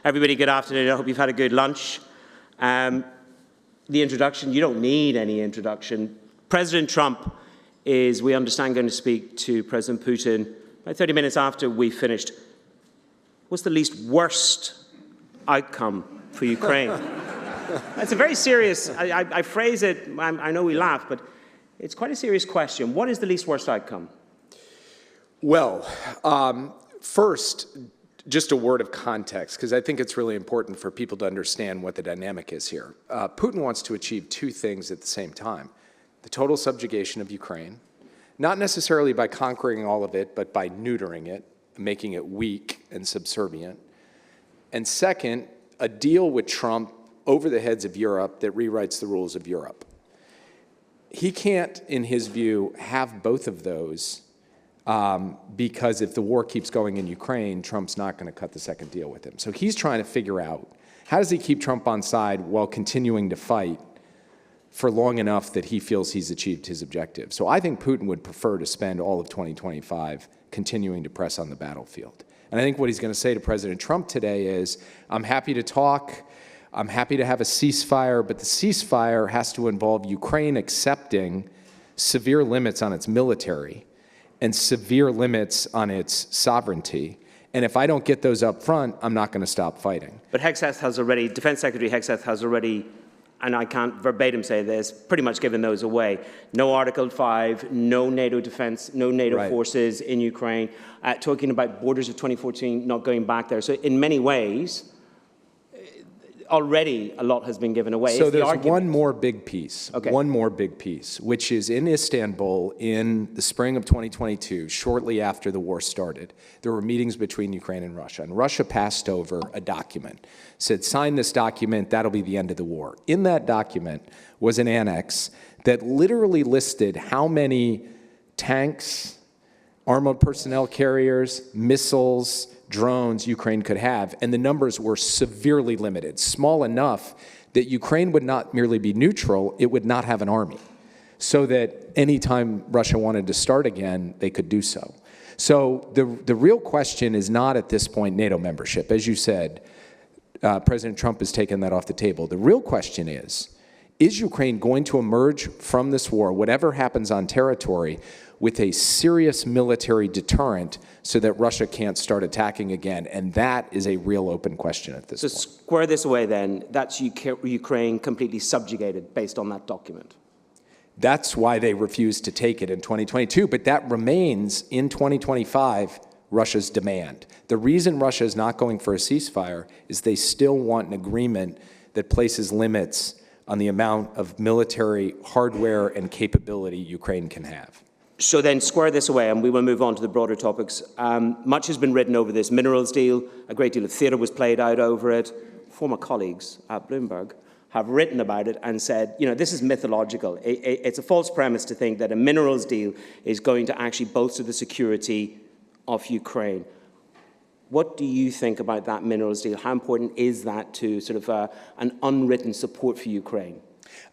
Everybody, good afternoon. I hope you've had a good lunch. The introduction, you don't need any introduction. President Trump is, we understand, going to speak to President Putin about 30 minutes after we finished. What's the least worst outcome for Ukraine? It's a very serious, I phrase it, I know we laugh, but it's quite a serious question. What is the least worst outcome? Well, first, just a word of context, because I think it's really important for people to understand what the dynamic is here. Putin wants to achieve two things at the same time. The total subjugation of Ukraine, not necessarily by conquering all of it, but by neutering it, making it weak and subservient. And second, a deal with Trump over the heads of Europe that rewrites the rules of Europe. He can't, in his view, have both of those because if the war keeps going in Ukraine, Trump's not going to cut the second deal with him. So he's trying to figure out, how does he keep Trump on side while continuing to fight for long enough that he feels he's achieved his objective? So I think Putin would prefer to spend all of 2025 continuing to press on the battlefield. And I think what he's going to say to President Trump today is, I'm happy to talk, I'm happy to have a ceasefire, but the ceasefire has to involve Ukraine accepting severe limits on its military and severe limits on its sovereignty. And if I don't get those up front, I'm not going to stop fighting. But Hegseth has already, Defense Secretary Hegseth has already, and I can't verbatim say this, pretty much given those away. No Article 5, no NATO defense, no NATO forces in Ukraine, talking about borders of 2014 not going back there. So in many ways, already a lot has been given away. So there's one more big piece, which is in Istanbul in the spring of 2022, shortly after the war started. There were meetings between Ukraine and Russia passed over a document, said, sign this document, that'll be the end of the war. In that document was an annex that literally listed how many tanks, armored personnel carriers, missiles, drones Ukraine could have, and the numbers were severely limited, small enough that Ukraine would not merely be neutral, it would not have an army, so that anytime Russia wanted to start again, they could do so. So the real question is not at this point NATO membership. As you said, President Trump has taken that off the table. The real question is Ukraine going to emerge from this war, whatever happens on territory, with a serious military deterrent so that Russia can't start attacking again? And that is a real open question at this point. So square this away then, that's Ukraine completely subjugated based on that document. That's why they refused to take it in 2022, but that remains in 2025 Russia's demand. The reason Russia is not going for a ceasefire is they still want an agreement that places limits on the amount of military hardware and capability Ukraine can have. So then square this away, and we will move on to the broader topics. Much has been written over this minerals deal. A great deal of theatre was played out over it. Former colleagues at Bloomberg have written about it and said, you know, this is mythological. It's a false premise to think that a minerals deal is going to actually bolster the security of Ukraine. What do you think about that minerals deal? How important is that to sort of an unwritten support for Ukraine?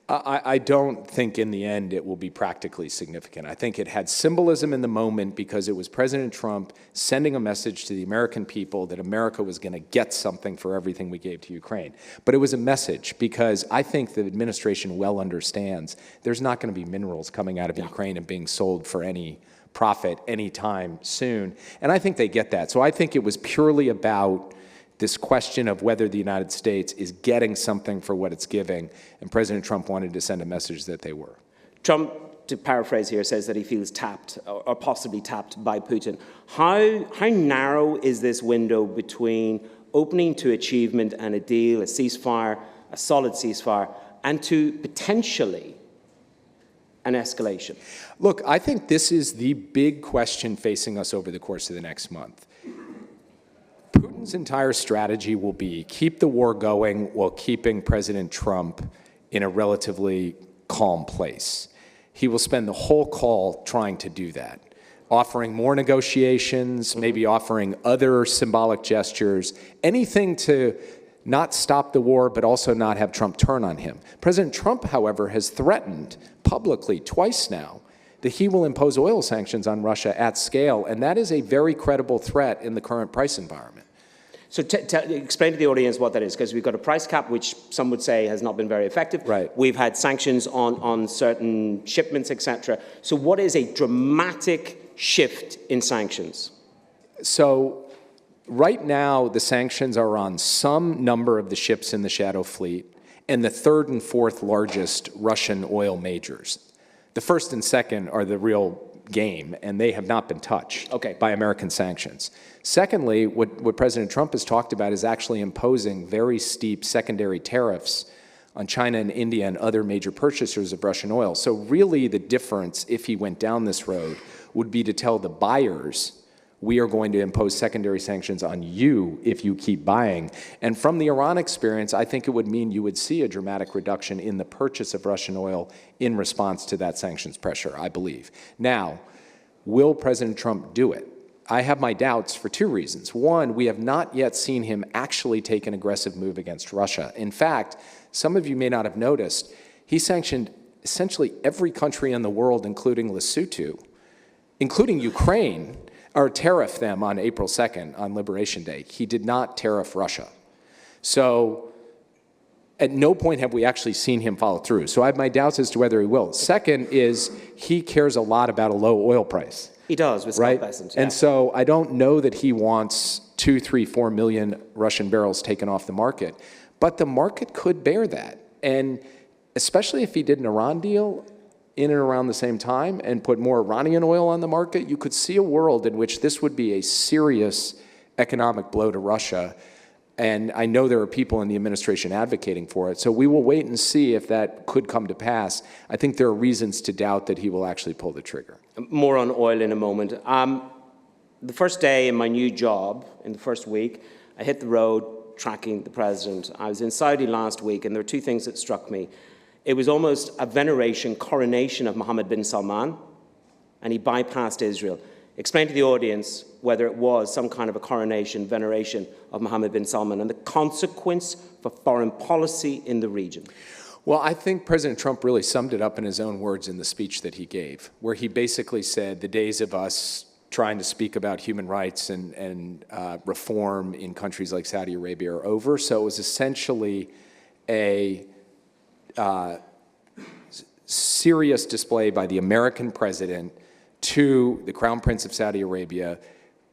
I don't think in the end it will be practically significant. I think it had symbolism in the moment because it was President Trump sending a message to the American people that America was going to get something for everything we gave to Ukraine. But it was a message because I think the administration well understands there's not going to be minerals coming out of Ukraine and being sold for any profit anytime soon. And I think they get that. So I think it was purely about this question of whether the United States is getting something for what it's giving, and President Trump wanted to send a message that they were. Trump, to paraphrase here, says that he feels tapped, or possibly tapped by Putin. How narrow is this window between opening to achievement and a deal, a ceasefire, a solid ceasefire, and to potentially an escalation? Look, I think this is the big question facing us over the course of the next month. Putin's entire strategy will be keep the war going while keeping President Trump in a relatively calm place. He will spend the whole call trying to do that, offering more negotiations, maybe offering other symbolic gestures, anything to not stop the war, but also not have Trump turn on him. President Trump, however, has threatened publicly twice now that he will impose oil sanctions on Russia at scale, and that is a very credible threat in the current price environment. So explain to the audience what that is, because we've got a price cap, which some would say has not been very effective. Right. We've had sanctions on certain shipments, etc. So what is a dramatic shift in sanctions? So right now, the sanctions are on some number of the ships in the Shadow Fleet and the third and fourth largest Russian oil majors. The first and second are the real game, and they have not been touched by American sanctions. Secondly, what President Trump has talked about is actually imposing very steep secondary tariffs on China and India and other major purchasers of Russian oil. So really the difference, if he went down this road, would be to tell the buyers, we are going to impose secondary sanctions on you if you keep buying. And from the Iran experience, I think it would mean you would see a dramatic reduction in the purchase of Russian oil in response to that sanctions pressure, I believe. Now, will President Trump do it? I have my doubts for two reasons. One, we have not yet seen him actually take an aggressive move against Russia. In fact, some of you may not have noticed, he sanctioned essentially every country in the world, including Lesotho, including Ukraine, or tariff them on April 2nd, on Liberation Day. He did not tariff Russia. So at no point have we actually seen him follow through. So I have my doubts as to whether he will. Second is he cares a lot about a low oil price. He does, with Scott Bessent, yeah. And so I don't know that he wants 2, 3, 4 million Russian barrels taken off the market. But the market could bear that. And especially if he did an Iran deal in and around the same time and put more Iranian oil on the market, you could see a world in which this would be a serious economic blow to Russia. And I know there are people in the administration advocating for it. So we will wait and see if that could come to pass. I think there are reasons to doubt that he will actually pull the trigger. More on oil in a moment. The first day in my new job, in the first week, I hit the road tracking the president. I was in Saudi last week, and there were two things that struck me. It was almost a coronation of Mohammed bin Salman, and he bypassed Israel. Explain to the audience whether it was some kind of a veneration of Mohammed bin Salman and the consequence for foreign policy in the region. Well, I think President Trump really summed it up in his own words in the speech that he gave, where he basically said the days of us trying to speak about human rights and reform in countries like Saudi Arabia are over. So it was essentially a serious display by the American president to the Crown Prince of Saudi Arabia.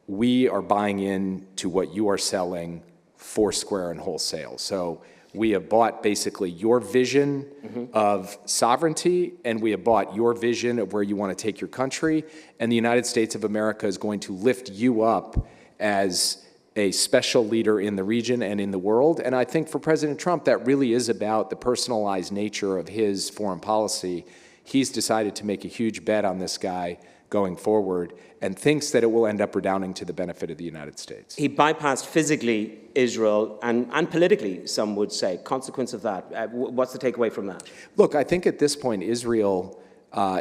We are buying in to what you are selling foursquare and wholesale. So we have bought basically your vision of sovereignty, and we have bought your vision of where you want to take your country, and the United States of America is going to lift you up as a special leader in the region and in the world. And I think for President Trump, that really is about the personalized nature of his foreign policy. He's decided to make a huge bet on this guy going forward and thinks that it will end up redounding to the benefit of the United States. He bypassed physically Israel and politically, some would say. Consequence of that, what's the takeaway from that? Look, I think at this point, Israel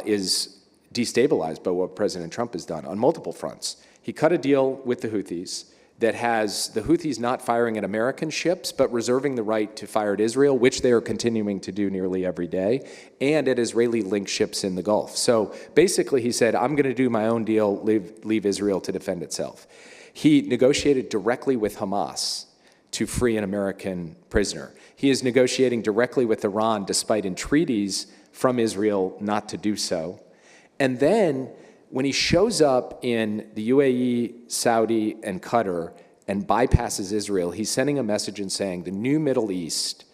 is destabilized by what President Trump has done on multiple fronts. He cut a deal with the Houthis that has the Houthis not firing at American ships, but reserving the right to fire at Israel, which they are continuing to do nearly every day, and at Israeli-linked ships in the Gulf. So basically, he said, I'm going to do my own deal, leave Israel to defend itself. He negotiated directly with Hamas to free an American prisoner. He is negotiating directly with Iran, despite entreaties from Israel not to do so. And then, when he shows up in the UAE, Saudi, and Qatar and bypasses Israel, he's sending a message and saying the new Middle East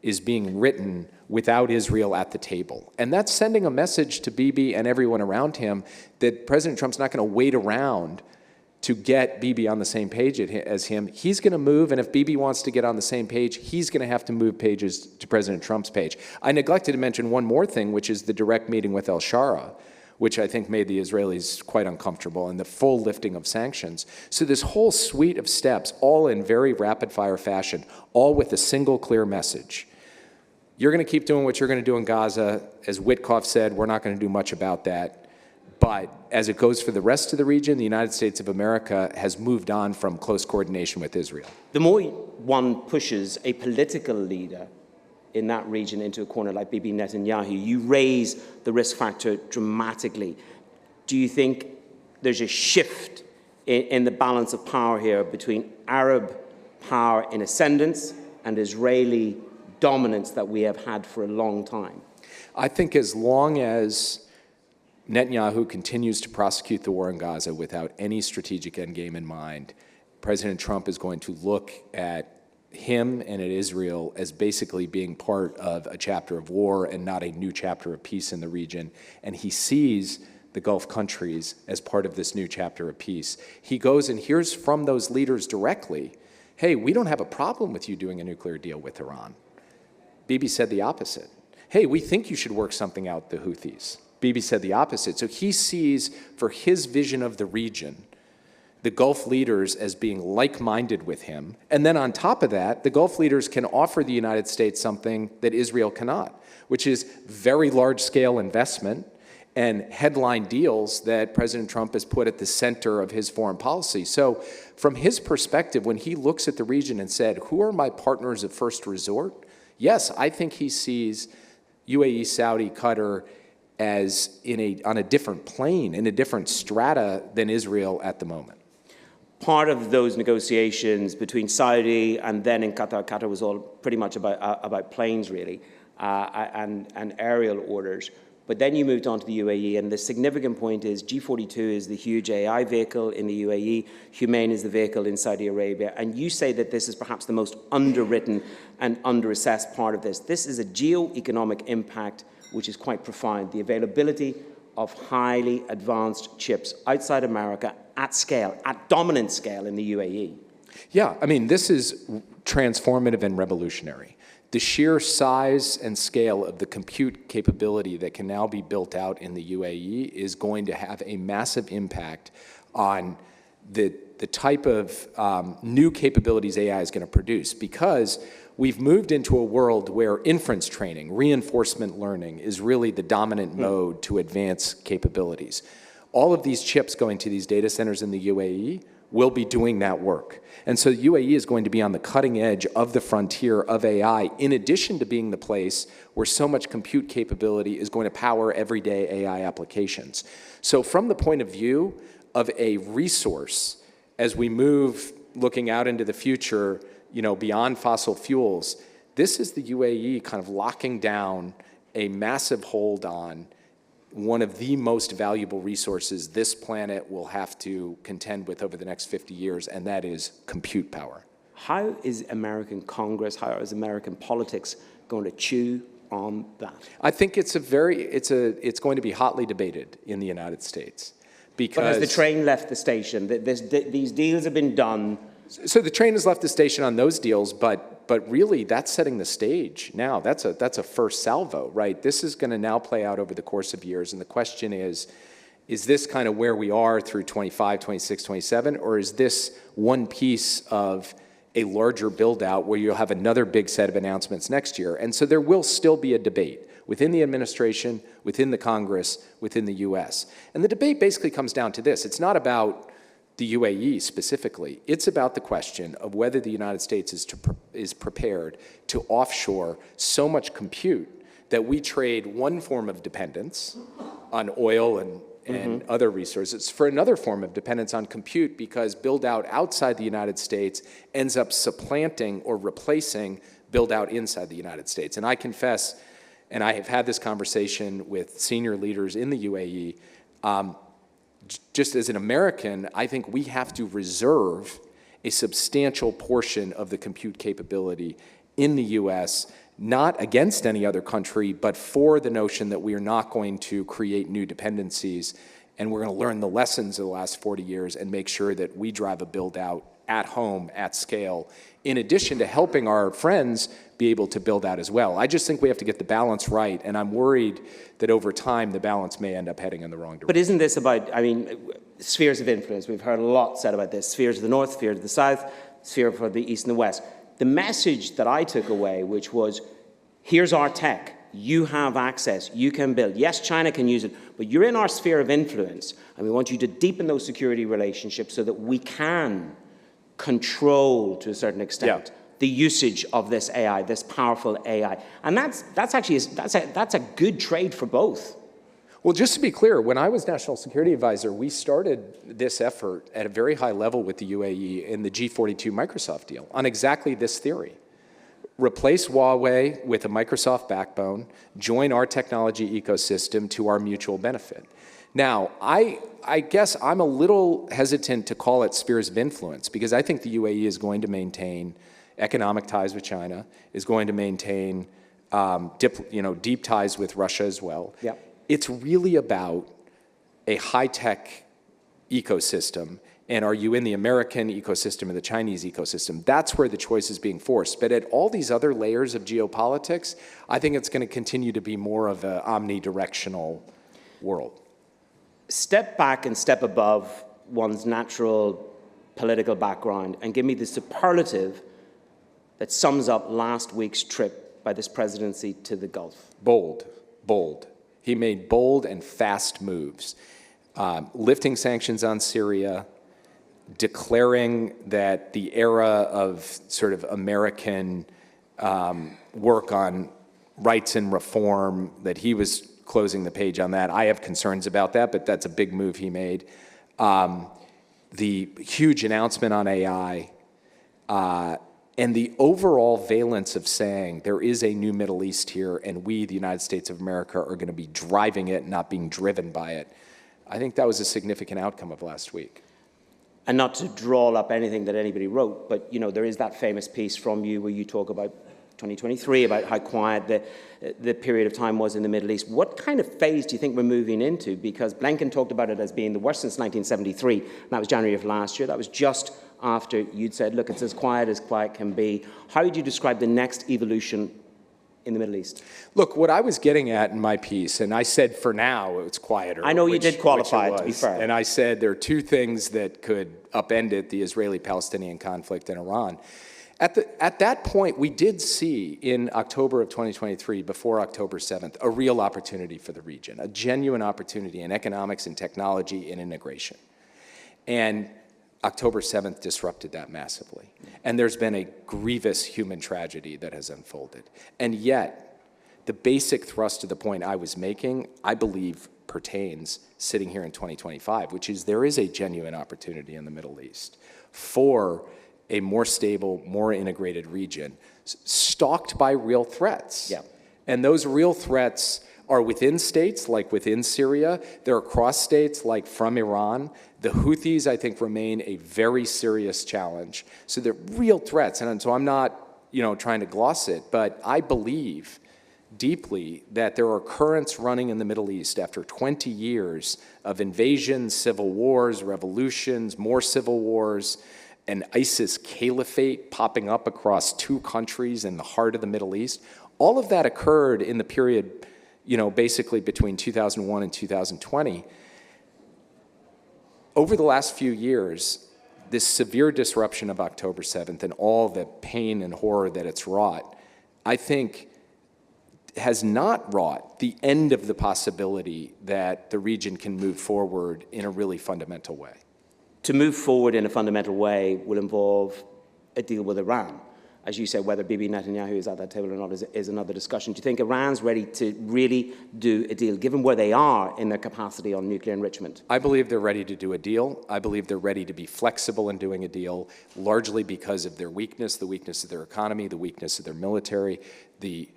is being written without Israel at the table. And that's sending a message to Bibi and everyone around him that President Trump's not going to wait around to get Bibi on the same page as him. He's going to move, and if Bibi wants to get on the same page, he's going to have to move pages to President Trump's page. I neglected to mention one more thing, which is the direct meeting with al-Shara, which I think made the Israelis quite uncomfortable, and the full lifting of sanctions. So this whole suite of steps, all in very rapid-fire fashion, all with a single clear message. You're going to keep doing what you're going to do in Gaza. As Witkoff said, we're not going to do much about that. But as it goes for the rest of the region, the United States of America has moved on from close coordination with Israel. The more one pushes a political leader in that region into a corner like Bibi Netanyahu, you raise the risk factor dramatically. Do you think there's a shift in the balance of power here between Arab power in ascendance and Israeli dominance that we have had for a long time? I think as long as Netanyahu continues to prosecute the war in Gaza without any strategic endgame in mind, President Trump is going to look at him and at Israel as basically being part of a chapter of war and not a new chapter of peace in the region. And he sees the Gulf countries as part of this new chapter of peace. He goes and hears from those leaders directly, hey, we don't have a problem with you doing a nuclear deal with Iran. Bibi said the opposite. Hey, we think you should work something out with the Houthis. Bibi said the opposite. So he sees, for his vision of the region, the Gulf leaders as being like-minded with him. And then on top of that, the Gulf leaders can offer the United States something that Israel cannot, which is very large-scale investment and headline deals that President Trump has put at the center of his foreign policy. So from his perspective, when he looks at the region and said, who are my partners of first resort? Yes, I think he sees UAE, Saudi, Qatar as on a different plane, in a different strata than Israel at the moment. Part of those negotiations between Saudi and then in Qatar was all pretty much about planes, really, and aerial orders. But then you moved on to the UAE, and the significant point is G42 is the huge AI vehicle in the UAE, Humane is the vehicle in Saudi Arabia, and you say that this is perhaps the most underwritten and underassessed part of this. This is a geoeconomic impact which is quite profound. The availability of highly advanced chips outside America at scale, at dominant scale in the UAE. Yeah, I mean, this is transformative and revolutionary. The sheer size and scale of the compute capability that can now be built out in the UAE is going to have a massive impact on the type of new capabilities AI is going to produce, because we've moved into a world where inference training, reinforcement learning is really the dominant mode to advance capabilities. All of these chips going to these data centers in the UAE will be doing that work. And so the UAE is going to be on the cutting edge of the frontier of AI, in addition to being the place where so much compute capability is going to power everyday AI applications. So from the point of view of a resource, as we move looking out into the future, beyond fossil fuels, this is the UAE kind of locking down a massive hold on one of the most valuable resources this planet will have to contend with over the next 50 years, and that is compute power. How is American Congress, how is American politics going to chew on that? I think it's going to be hotly debated in the United States. Because but has the train left the station? These deals have been done. So the train has left the station on those deals, but really that's setting the stage now. That's a first salvo, right? This is going to now play out over the course of years, and the question is this kind of where we are through 25, 26, 27, or is this one piece of a larger build-out where you'll have another big set of announcements next year? And so there will still be a debate within the administration, within the Congress, within the U.S. And the debate basically comes down to this. It's not about the UAE specifically. It's about the question of whether the United States is prepared to offshore so much compute that we trade one form of dependence on oil and other resources for another form of dependence on compute, because build out outside the United States ends up supplanting or replacing build out inside the United States. And I confess, and I have had this conversation with senior leaders in the UAE, just as an American, I think we have to reserve a substantial portion of the compute capability in the U.S., not against any other country, but for the notion that we are not going to create new dependencies, and we're going to learn the lessons of the last 40 years and make sure that we drive a build-out at home, at scale, in addition to helping our friends be able to build out as well. I just think we have to get the balance right, and I'm worried that over time the balance may end up heading in the wrong direction. But isn't this about, spheres of influence? We've heard a lot said about this. Spheres of the north, sphere of the south, sphere for the east and the west. The message that I took away, which was, here's our tech, you have access, you can build. Yes, China can use it, but you're in our sphere of influence, and we want you to deepen those security relationships so that we can control, to a certain extent, the usage of this AI, this powerful AI. And that's actually, that's a good trade for both. Well, just to be clear, when I was National Security Advisor, we started this effort at a very high level with the UAE in the G42 Microsoft deal on exactly this theory. Replace Huawei with a Microsoft backbone, join our technology ecosystem to our mutual benefit. Now, I guess I'm a little hesitant to call it spheres of influence because I think the UAE is going to maintain economic ties with China, is going to maintain deep ties with Russia as well. Yep. It's really about a high-tech ecosystem, and are you in the American ecosystem or the Chinese ecosystem? That's where the choice is being forced. But at all these other layers of geopolitics, I think it's going to continue to be more of an omnidirectional world. Step back and step above one's natural political background and give me the superlative that sums up last week's trip by this presidency to the Gulf. Bold, bold. He made bold and fast moves, lifting sanctions on Syria, declaring that the era of sort of American work on rights and reform, that he was closing the page on that. I have concerns about that, but that's a big move he made. The huge announcement on AI, and the overall valence of saying there is a new Middle East here and we, the United States of America, are going to be driving it, not being driven by it. I think that was a significant outcome of last week. And not to draw up anything that anybody wrote, but there is that famous piece from you where you talk about 2023, about how quiet the period of time was in the Middle East. What kind of phase do you think we're moving into? Because Blinken talked about it as being the worst since 1973, and that was January of last year. That was just after you'd said, look, it's as quiet can be. How would you describe the next evolution in the Middle East? Look, what I was getting at in my piece, and I said for now it's quieter. I know you did qualify it, to be fair. And I said there are two things that could upend it, the Israeli-Palestinian conflict and Iran. At that point, we did see in October of 2023, before October 7th, a real opportunity for the region, a genuine opportunity in economics and technology and integration. And October 7th disrupted that massively. And there's been a grievous human tragedy that has unfolded. And yet, the basic thrust of the point I was making, I believe, pertains sitting here in 2025, which is there is a genuine opportunity in the Middle East for a more stable, more integrated region, stalked by real threats. Yeah. And those real threats are within states, like within Syria. They're across states, like from Iran. The Houthis, I think, remain a very serious challenge. So they're real threats. And so I'm not, trying to gloss it, but I believe deeply that there are currents running in the Middle East after 20 years of invasions, civil wars, revolutions, more civil wars, an ISIS caliphate popping up across two countries in the heart of the Middle East. All of that occurred in the period, basically between 2001 and 2020. Over the last few years, this severe disruption of October 7th and all the pain and horror that it's wrought, I think has not wrought the end of the possibility that the region can move forward in a really fundamental way. To move forward in a fundamental way will involve a deal with Iran. As you said, whether Bibi Netanyahu is at that table or not is another discussion. Do you think Iran's ready to really do a deal, given where they are in their capacity on nuclear enrichment? I believe they're ready to do a deal. I believe they're ready to be flexible in doing a deal, largely because of their weakness, the weakness of their economy, the weakness of their military, the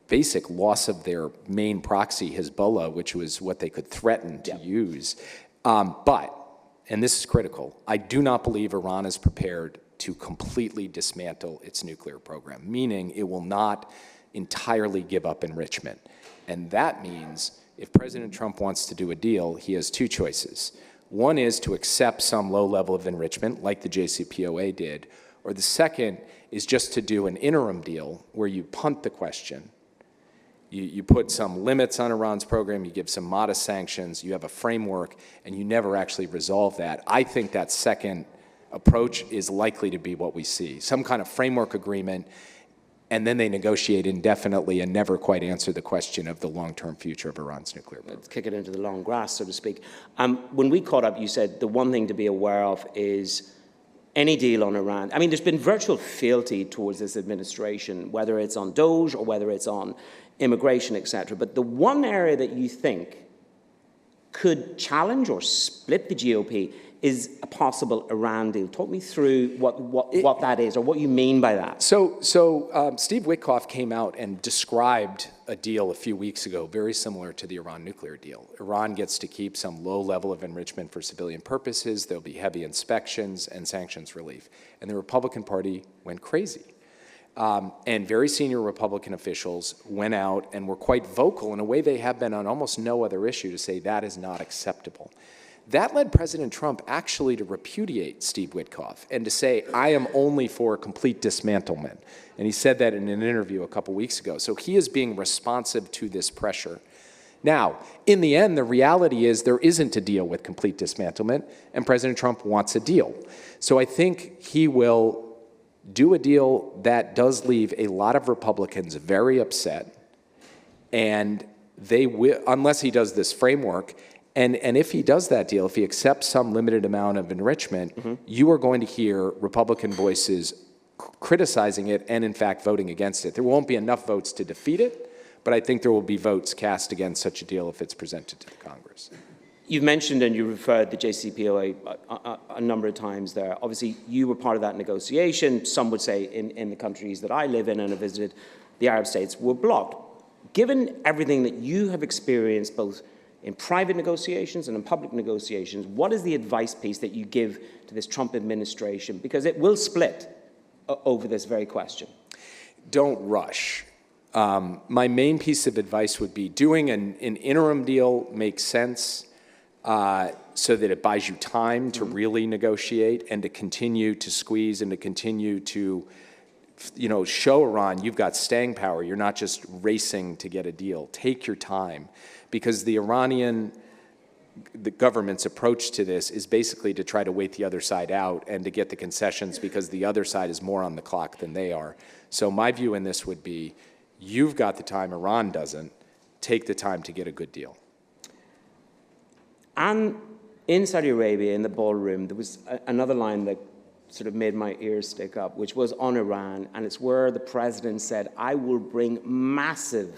basic loss of their main proxy, Hezbollah, which was what they could threaten to use. But, and this is critical, I do not believe Iran is prepared to completely dismantle its nuclear program, meaning it will not entirely give up enrichment. And that means if President Trump wants to do a deal, he has two choices. One is to accept some low level of enrichment, like the JCPOA did, or the second is just to do an interim deal where you punt the question. You put some limits on Iran's program, you give some modest sanctions, you have a framework, and you never actually resolve that. I think that second approach is likely to be what we see. Some kind of framework agreement, and then they negotiate indefinitely and never quite answer the question of the long-term future of Iran's nuclear program. Let's kick it into the long grass, so to speak. When we caught up, you said the one thing to be aware of is any deal on Iran. I mean, there's been virtual fealty towards this administration, whether it's on DOJ or whether it's on immigration, et cetera. But the one area that you think could challenge or split the GOP is a possible Iran deal. Talk me through what that is, or what you mean by that. So Steve Witkoff came out and described a deal a few weeks ago very similar to the Iran nuclear deal. Iran gets to keep some low level of enrichment for civilian purposes. There'll be heavy inspections and sanctions relief. And the Republican Party went crazy. And very senior Republican officials went out and were quite vocal in a way they have been on almost no other issue to say that is not acceptable. That led President Trump actually to repudiate Steve Witkoff and to say, I am only for complete dismantlement. And he said that in an interview a couple weeks ago. So he is being responsive to this pressure. Now, in the end, the reality is there isn't a deal with complete dismantlement, and President Trump wants a deal. So I think he will do a deal that does leave a lot of Republicans very upset, and they will, unless he does this framework. And if he does that deal, if he accepts some limited amount of enrichment, you are going to hear Republican voices criticizing it and, in fact, voting against it. There won't be enough votes to defeat it, but I think there will be votes cast against such a deal if it's presented to the Congress. You've mentioned and you referred the JCPOA a number of times there. Obviously, you were part of that negotiation. Some would say in the countries that I live in and have visited, the Arab states were blocked. Given everything that you have experienced, both in private negotiations and in public negotiations, what is the advice piece that you give to this Trump administration? Because it will split over this very question. Don't rush. My main piece of advice would be doing an interim deal makes sense so that it buys you time to really negotiate and to continue to squeeze and to continue to show Iran you've got staying power. You're not just racing to get a deal. Take your time. Because the government's approach to this is basically to try to wait the other side out and to get the concessions because the other side is more on the clock than they are. So my view in this would be, you've got the time, Iran doesn't. Take the time to get a good deal. And in Saudi Arabia, in the ballroom, there was another line that sort of made my ears stick up, which was on Iran, and it's where the president said, I will bring maximum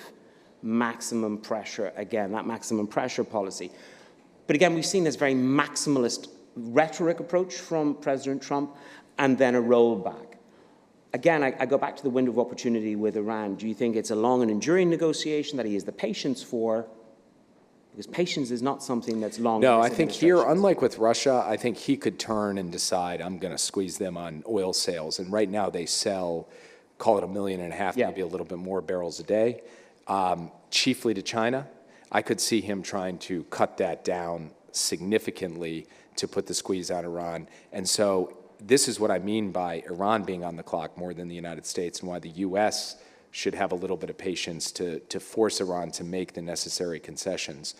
pressure, again, that maximum pressure policy. But again, we've seen this very maximalist rhetoric approach from President Trump and then a rollback. Again, I go back to the window of opportunity with Iran. Do you think it's a long and enduring negotiation that he has the patience for? Because patience is not something that's long. No, I think here, unlike with Russia, I think he could turn and decide, I'm going to squeeze them on oil sales. And right now they sell, call it 1.5 million, maybe a little bit more barrels a day. Chiefly to China. I could see him trying to cut that down significantly to put the squeeze on Iran. And so this is what I mean by Iran being on the clock more than the United States, and why the U.S. should have a little bit of patience to force Iran to make the necessary concessions.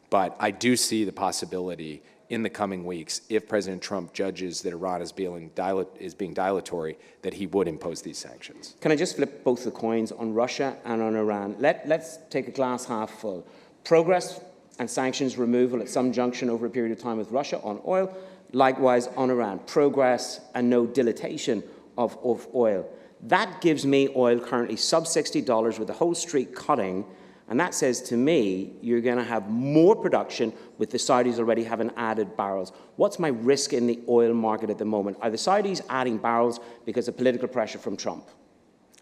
But I do see the possibility in the coming weeks, if President Trump judges that Iran is being dilatory, that he would impose these sanctions. Can I just flip both the coins on Russia and on Iran? Let's take a glass half full. Progress and sanctions removal at some junction over a period of time with Russia on oil. Likewise on Iran, progress and no dilatation of oil. That gives me oil currently sub $60 with the whole street cutting. And that says to me, you're going to have more production with the Saudis already having added barrels. What's my risk in the oil market at the moment? Are the Saudis adding barrels because of political pressure from Trump?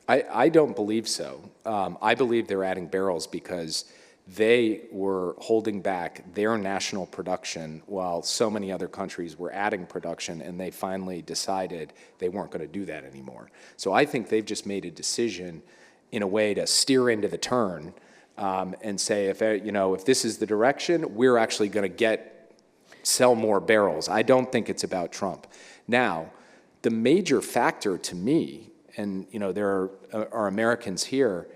I don't believe so. I believe they're adding barrels because they were holding back their national production while so many other countries were adding production, and they finally decided they weren't going to do that anymore. So I think they've just made a decision in a way to steer into the turn and say, if this is the direction, we're actually going to sell more barrels. I don't think it's about Trump. Now, the major factor to me, and there are Americans here,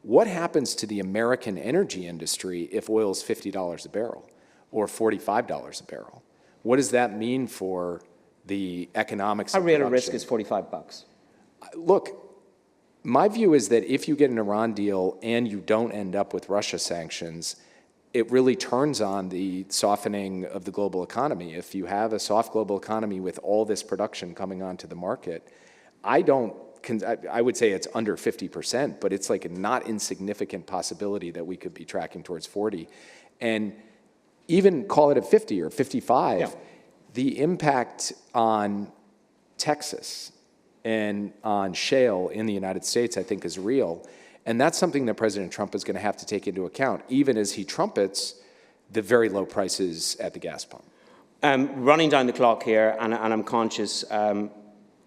what happens to the American energy industry if oil is $50 a barrel or $45 a barrel? What does that mean for the economics of production? How real a risk is $45? Look, my view is that if you get an Iran deal and you don't end up with Russia sanctions, it really turns on the softening of the global economy. If you have a soft global economy with all this production coming onto the market, I would say it's under 50%, but it's like a not insignificant possibility that we could be tracking towards 40. And even call it at 50 or 55, Yeah. the impact on Texas and on shale in the United States, I think, is real. And that's something that President Trump is going to have to take into account, even as he trumpets the very low prices at the gas pump. Running down the clock here, and I'm conscious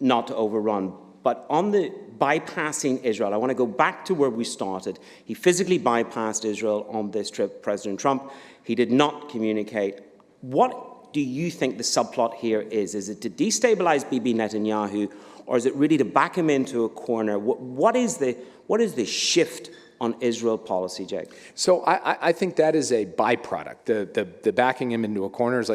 not to overrun, but on the bypassing Israel, I want to go back to where we started. He physically bypassed Israel on this trip, President Trump. He did not communicate. What do you think the subplot here is? Is it to destabilize Bibi Netanyahu, or is it really to back him into a corner? What is the shift on Israel policy, Jake? So I think that is a byproduct. The backing him into a corner is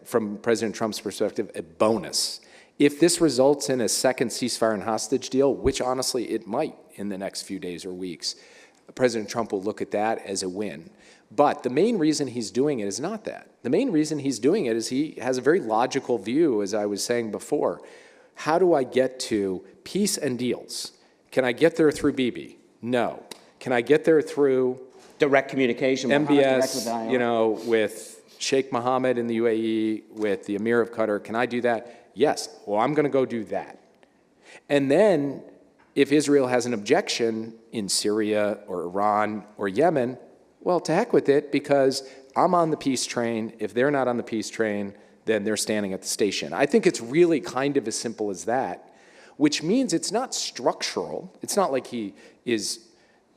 from President Trump's perspective, a bonus. If this results in a second ceasefire and hostage deal, which honestly it might in the next few days or weeks, President Trump will look at that as a win. But the main reason he's doing it is not that. The main reason he's doing it is he has a very logical view, as I was saying before. How do I get to peace and deals? Can I get there through Bibi? No. Can I get there through direct communication? MBS, with Sheikh Mohammed in the UAE, with the Emir of Qatar? Can I do that? Yes. Well, I'm going to go do that. And then if Israel has an objection in Syria or Iran or Yemen, well, to heck with it, because I'm on the peace train. If they're not on the peace train, then they're standing at the station. I think it's really kind of as simple as that, which means it's not structural. It's not like he is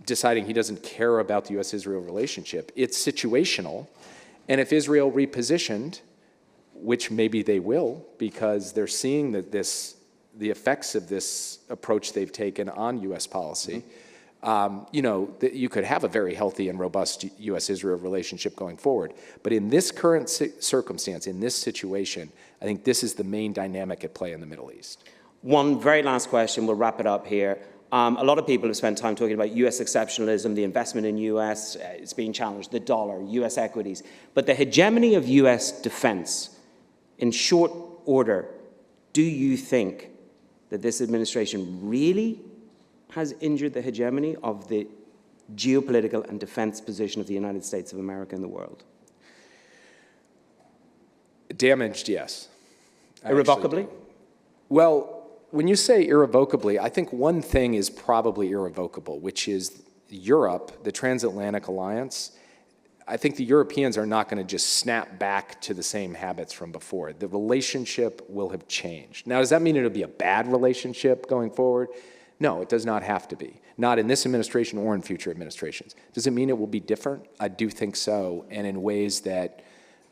deciding he doesn't care about the U.S.-Israel relationship. It's situational. And if Israel repositioned, which maybe they will, because they're seeing that the effects of this approach they've taken on U.S. policy, you could have a very healthy and robust U.S.-Israel relationship going forward. But in this current circumstance, in this situation, I think this is the main dynamic at play in the Middle East. One very last question, we'll wrap it up here. A lot of people have spent time talking about U.S. exceptionalism, the investment in U.S., it's being challenged, the dollar, U.S. equities. But the hegemony of U.S. defense, in short order, do you think that this administration really has injured the hegemony of the geopolitical and defense position of the United States of America in the world? Damaged, yes. Irrevocably? Well, when you say irrevocably, I think one thing is probably irrevocable, which is Europe, the transatlantic alliance. I think the Europeans are not going to just snap back to the same habits from before. The relationship will have changed. Now, does that mean it'll be a bad relationship going forward? No, it does not have to be. Not in this administration or in future administrations. Does it mean it will be different? I do think so, and in ways that,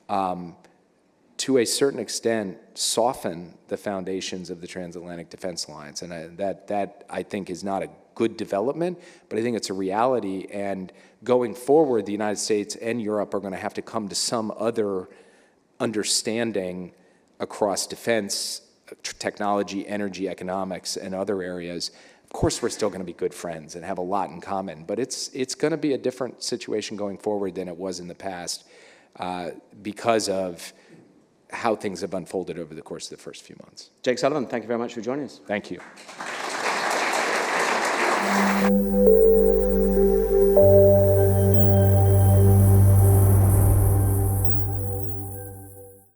to a certain extent, soften the foundations of the transatlantic defense alliance. And that I think is not a good development, but I think it's a reality. And going forward, the United States and Europe are going to have to come to some other understanding across defense, technology, energy, economics, and other areas. Of course, we're still going to be good friends and have a lot in common, but it's going to be a different situation going forward than it was in the past because of how things have unfolded over the course of the first few months. Jake Sullivan, thank you very much for joining us. Thank you.